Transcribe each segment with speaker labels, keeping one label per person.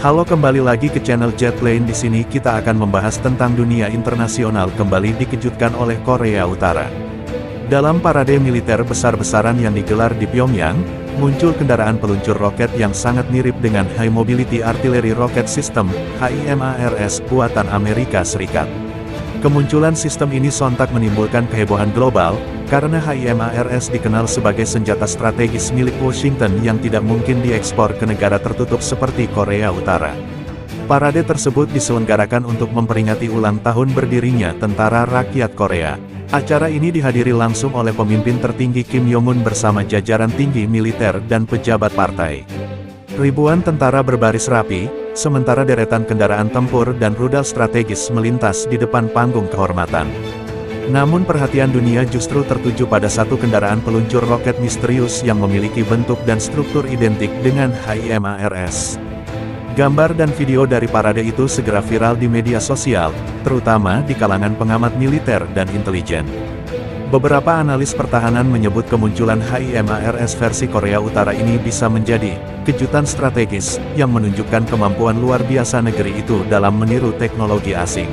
Speaker 1: Halo, kembali lagi ke channel Jetlane. Di sini kita akan membahas tentang dunia internasional kembali dikejutkan oleh Korea Utara. Dalam parade militer besar-besaran yang digelar di Pyongyang, muncul kendaraan peluncur roket yang sangat mirip dengan High Mobility Artillery Rocket System (HIMARS) buatan Amerika Serikat. Kemunculan sistem ini sontak menimbulkan kehebohan global, karena HIMARS dikenal sebagai senjata strategis milik Washington yang tidak mungkin diekspor ke negara tertutup seperti Korea Utara. Parade tersebut diselenggarakan untuk memperingati ulang tahun berdirinya Tentara Rakyat Korea. Acara ini dihadiri langsung oleh pemimpin tertinggi Kim Jong-un bersama jajaran tinggi militer dan pejabat partai. Ribuan tentara berbaris rapi, sementara deretan kendaraan tempur dan rudal strategis melintas di depan panggung kehormatan. Namun perhatian dunia justru tertuju pada satu kendaraan peluncur roket misterius yang memiliki bentuk dan struktur identik dengan HIMARS. Gambar dan video dari parade itu segera viral di media sosial, terutama di kalangan pengamat militer dan intelijen. Beberapa analis pertahanan menyebut kemunculan HIMARS versi Korea Utara ini bisa menjadi kejutan strategis yang menunjukkan kemampuan luar biasa negeri itu dalam meniru teknologi asing.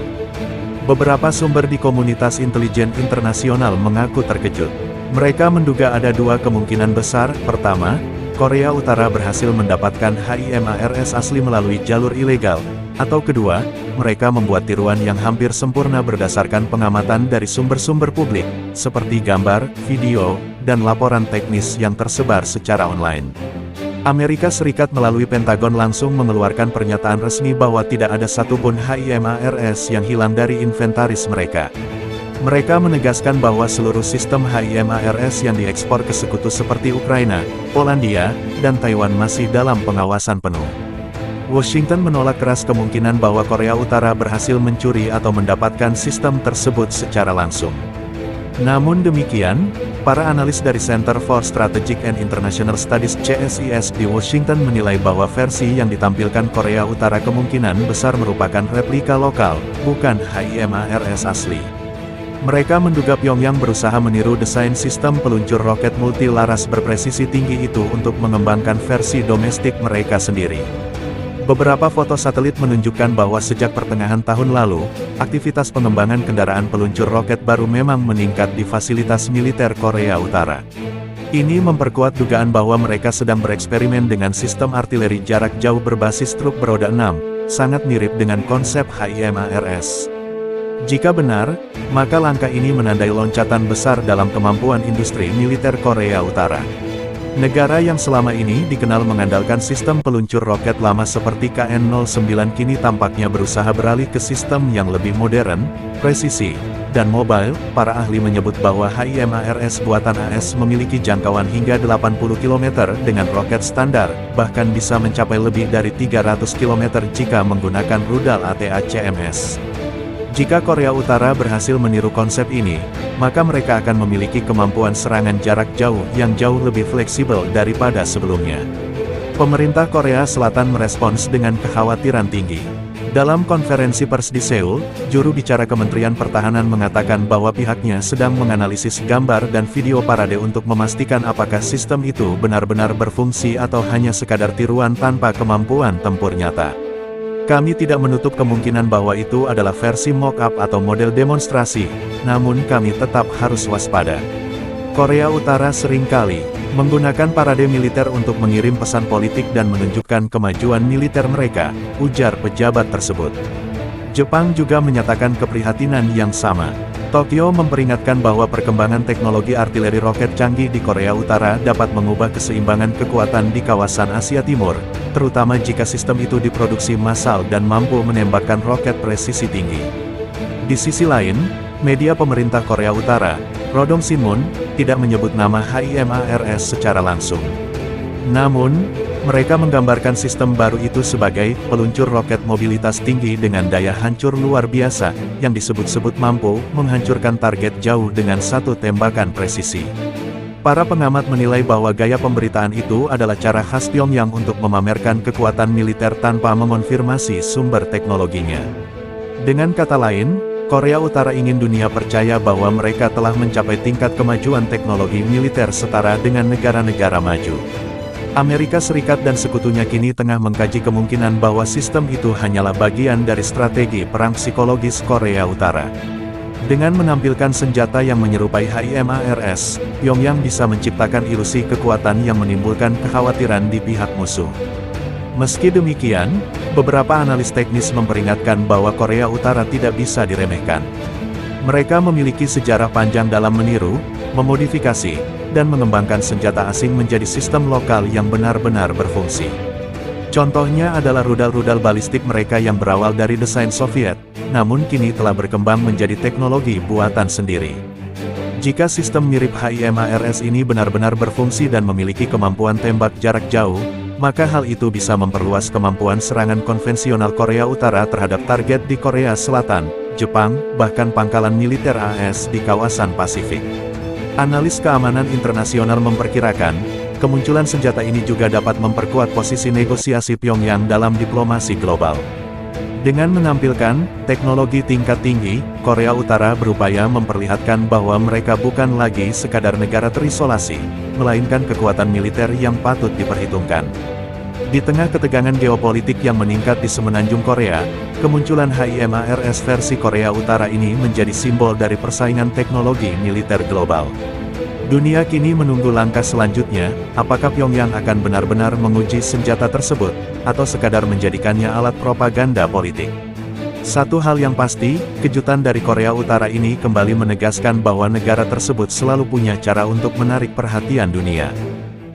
Speaker 1: Beberapa sumber di komunitas intelijen internasional mengaku terkejut. Mereka menduga ada dua kemungkinan besar. Pertama, Korea Utara berhasil mendapatkan HIMARS asli melalui jalur ilegal. Atau kedua, mereka membuat tiruan yang hampir sempurna berdasarkan pengamatan dari sumber-sumber publik, seperti gambar, video, dan laporan teknis yang tersebar secara online. Amerika Serikat melalui Pentagon langsung mengeluarkan pernyataan resmi bahwa tidak ada satupun HIMARS yang hilang dari inventaris mereka. Mereka menegaskan bahwa seluruh sistem HIMARS yang diekspor ke sekutu seperti Ukraina, Polandia, dan Taiwan masih dalam pengawasan penuh. Washington menolak keras kemungkinan bahwa Korea Utara berhasil mencuri atau mendapatkan sistem tersebut secara langsung. Namun demikian, para analis dari Center for Strategic and International Studies (CSIS) di Washington menilai bahwa versi yang ditampilkan Korea Utara kemungkinan besar merupakan replika lokal, bukan HIMARS asli. Mereka menduga Pyongyang berusaha meniru desain sistem peluncur roket multilaras berpresisi tinggi itu untuk mengembangkan versi domestik mereka sendiri. Beberapa foto satelit menunjukkan bahwa sejak pertengahan tahun lalu, aktivitas pengembangan kendaraan peluncur roket baru memang meningkat di fasilitas militer Korea Utara. Ini memperkuat dugaan bahwa mereka sedang bereksperimen dengan sistem artileri jarak jauh berbasis truk beroda 6, sangat mirip dengan konsep HIMARS. Jika benar, maka langkah ini menandai loncatan besar dalam kemampuan industri militer Korea Utara. Negara yang selama ini dikenal mengandalkan sistem peluncur roket lama seperti KN-09 kini tampaknya berusaha beralih ke sistem yang lebih modern, presisi, dan mobile. Para ahli menyebut bahwa HIMARS buatan AS memiliki jangkauan hingga 80 km dengan roket standar, bahkan bisa mencapai lebih dari 300 km jika menggunakan rudal ATACMS. Jika Korea Utara berhasil meniru konsep ini, maka mereka akan memiliki kemampuan serangan jarak jauh yang jauh lebih fleksibel daripada sebelumnya. Pemerintah Korea Selatan merespons dengan kekhawatiran tinggi. Dalam konferensi pers di Seoul, juru bicara Kementerian Pertahanan mengatakan bahwa pihaknya sedang menganalisis gambar dan video parade untuk memastikan apakah sistem itu benar-benar berfungsi atau hanya sekadar tiruan tanpa kemampuan tempur nyata. Kami tidak menutup kemungkinan bahwa itu adalah versi mock-up atau model demonstrasi, namun kami tetap harus waspada. Korea Utara seringkali menggunakan parade militer untuk mengirim pesan politik dan menunjukkan kemajuan militer mereka, ujar pejabat tersebut. Jepang juga menyatakan keprihatinan yang sama. Tokyo memperingatkan bahwa perkembangan teknologi artileri roket canggih di Korea Utara dapat mengubah keseimbangan kekuatan di kawasan Asia Timur, terutama jika sistem itu diproduksi massal dan mampu menembakkan roket presisi tinggi. Di sisi lain, media pemerintah Korea Utara, Rodong Sinmun, tidak menyebut nama HIMARS secara langsung. Namun, mereka menggambarkan sistem baru itu sebagai peluncur roket mobilitas tinggi dengan daya hancur luar biasa, yang disebut-sebut mampu menghancurkan target jauh dengan satu tembakan presisi. Para pengamat menilai bahwa gaya pemberitaan itu adalah cara khas Pyongyang untuk memamerkan kekuatan militer tanpa mengonfirmasi sumber teknologinya. Dengan kata lain, Korea Utara ingin dunia percaya bahwa mereka telah mencapai tingkat kemajuan teknologi militer setara dengan negara-negara maju. Amerika Serikat dan sekutunya kini tengah mengkaji kemungkinan bahwa sistem itu hanyalah bagian dari strategi perang psikologis Korea Utara. Dengan menampilkan senjata yang menyerupai HIMARS, Pyongyang bisa menciptakan ilusi kekuatan yang menimbulkan kekhawatiran di pihak musuh. Meski demikian, beberapa analis teknis memperingatkan bahwa Korea Utara tidak bisa diremehkan. Mereka memiliki sejarah panjang dalam meniru, memodifikasi, dan mengembangkan senjata asing menjadi sistem lokal yang benar-benar berfungsi. Contohnya adalah rudal-rudal balistik mereka yang berawal dari desain Soviet, namun kini telah berkembang menjadi teknologi buatan sendiri. Jika sistem mirip HIMARS ini benar-benar berfungsi dan memiliki kemampuan tembak jarak jauh, maka hal itu bisa memperluas kemampuan serangan konvensional Korea Utara terhadap target di Korea Selatan, Jepang, bahkan pangkalan militer AS di kawasan Pasifik. Analis keamanan internasional memperkirakan, kemunculan senjata ini juga dapat memperkuat posisi negosiasi Pyongyang dalam diplomasi global. Dengan menampilkan teknologi tingkat tinggi, Korea Utara berupaya memperlihatkan bahwa mereka bukan lagi sekadar negara terisolasi, melainkan kekuatan militer yang patut diperhitungkan. Di tengah ketegangan geopolitik yang meningkat di semenanjung Korea, kemunculan HIMARS versi Korea Utara ini menjadi simbol dari persaingan teknologi militer global. Dunia kini menunggu langkah selanjutnya, apakah Pyongyang akan benar-benar menguji senjata tersebut, atau sekadar menjadikannya alat propaganda politik. Satu hal yang pasti, kejutan dari Korea Utara ini kembali menegaskan bahwa negara tersebut selalu punya cara untuk menarik perhatian dunia.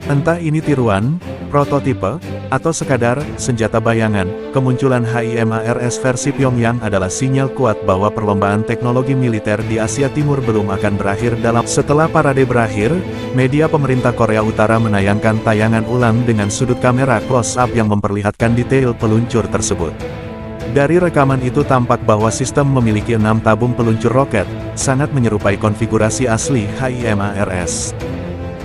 Speaker 1: Entah ini tiruan, prototipe, atau sekadar senjata bayangan, kemunculan HIMARS versi Pyongyang adalah sinyal kuat bahwa perlombaan teknologi militer di Asia Timur belum akan berakhir dalam. Setelah parade berakhir, media pemerintah Korea Utara menayangkan tayangan ulang dengan sudut kamera close-up yang memperlihatkan detail peluncur tersebut. Dari rekaman itu tampak bahwa sistem memiliki 6 tabung peluncur roket, sangat menyerupai konfigurasi asli HIMARS.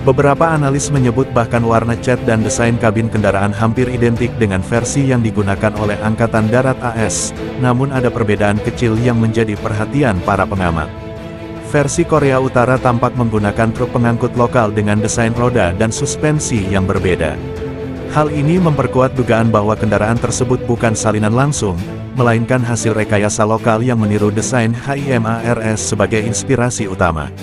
Speaker 1: Beberapa analis menyebut bahkan warna cat dan desain kabin kendaraan hampir identik dengan versi yang digunakan oleh Angkatan Darat AS, namun ada perbedaan kecil yang menjadi perhatian para pengamat. Versi Korea Utara tampak menggunakan truk pengangkut lokal dengan desain roda dan suspensi yang berbeda. Hal ini memperkuat dugaan bahwa kendaraan tersebut bukan salinan langsung, melainkan hasil rekayasa lokal yang meniru desain HIMARS sebagai inspirasi utama.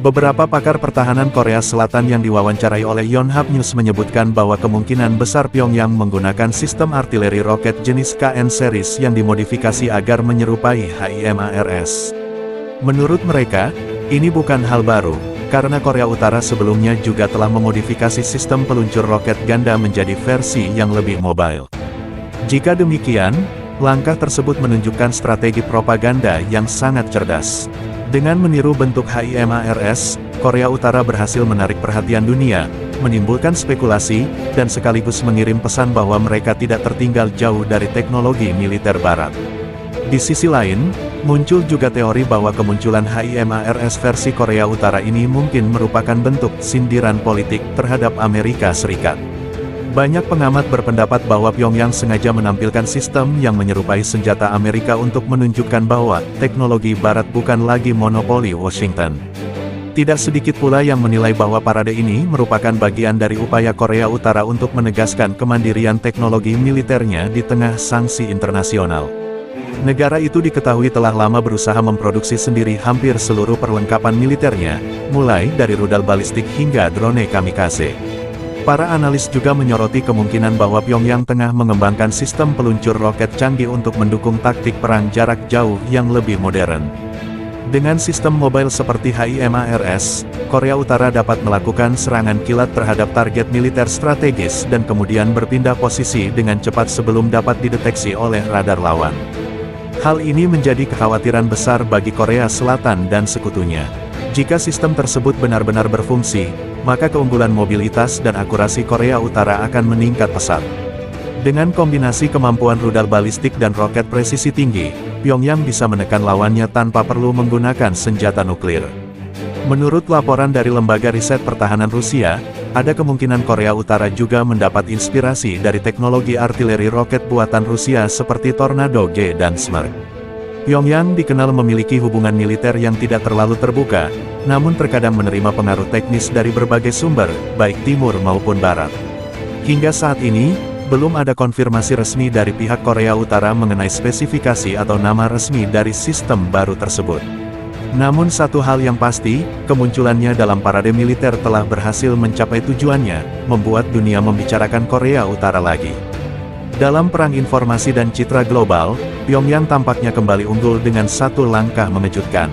Speaker 1: Beberapa pakar pertahanan Korea Selatan yang diwawancarai oleh Yonhap News menyebutkan bahwa kemungkinan besar Pyongyang menggunakan sistem artileri roket jenis KN series yang dimodifikasi agar menyerupai HIMARS. Menurut mereka, ini bukan hal baru, karena Korea Utara sebelumnya juga telah memodifikasi sistem peluncur roket ganda menjadi versi yang lebih mobile. Jika demikian, langkah tersebut menunjukkan strategi propaganda yang sangat cerdas. Dengan meniru bentuk HIMARS, Korea Utara berhasil menarik perhatian dunia, menimbulkan spekulasi, dan sekaligus mengirim pesan bahwa mereka tidak tertinggal jauh dari teknologi militer Barat. Di sisi lain, muncul juga teori bahwa kemunculan HIMARS versi Korea Utara ini mungkin merupakan bentuk sindiran politik terhadap Amerika Serikat. Banyak pengamat berpendapat bahwa Pyongyang sengaja menampilkan sistem yang menyerupai senjata Amerika untuk menunjukkan bahwa teknologi Barat bukan lagi monopoli Washington. Tidak sedikit pula yang menilai bahwa parade ini merupakan bagian dari upaya Korea Utara untuk menegaskan kemandirian teknologi militernya di tengah sanksi internasional. Negara itu diketahui telah lama berusaha memproduksi sendiri hampir seluruh perlengkapan militernya, mulai dari rudal balistik hingga drone kamikaze. Para analis juga menyoroti kemungkinan bahwa Pyongyang tengah mengembangkan sistem peluncur roket canggih untuk mendukung taktik perang jarak jauh yang lebih modern. Dengan sistem mobile seperti HIMARS, Korea Utara dapat melakukan serangan kilat terhadap target militer strategis dan kemudian berpindah posisi dengan cepat sebelum dapat dideteksi oleh radar lawan. Hal ini menjadi kekhawatiran besar bagi Korea Selatan dan sekutunya. Jika sistem tersebut benar-benar berfungsi, maka keunggulan mobilitas dan akurasi Korea Utara akan meningkat pesat. Dengan kombinasi kemampuan rudal balistik dan roket presisi tinggi, Pyongyang bisa menekan lawannya tanpa perlu menggunakan senjata nuklir. Menurut laporan dari Lembaga Riset Pertahanan Rusia, ada kemungkinan Korea Utara juga mendapat inspirasi dari teknologi artileri roket buatan Rusia seperti Tornado G dan Smerch. Pyongyang dikenal memiliki hubungan militer yang tidak terlalu terbuka, namun terkadang menerima pengaruh teknis dari berbagai sumber, baik timur maupun barat. Hingga saat ini, belum ada konfirmasi resmi dari pihak Korea Utara mengenai spesifikasi atau nama resmi dari sistem baru tersebut. Namun satu hal yang pasti, kemunculannya dalam parade militer telah berhasil mencapai tujuannya, membuat dunia membicarakan Korea Utara lagi. Dalam perang informasi dan citra global, Pyongyang tampaknya kembali unggul dengan satu langkah mengejutkan.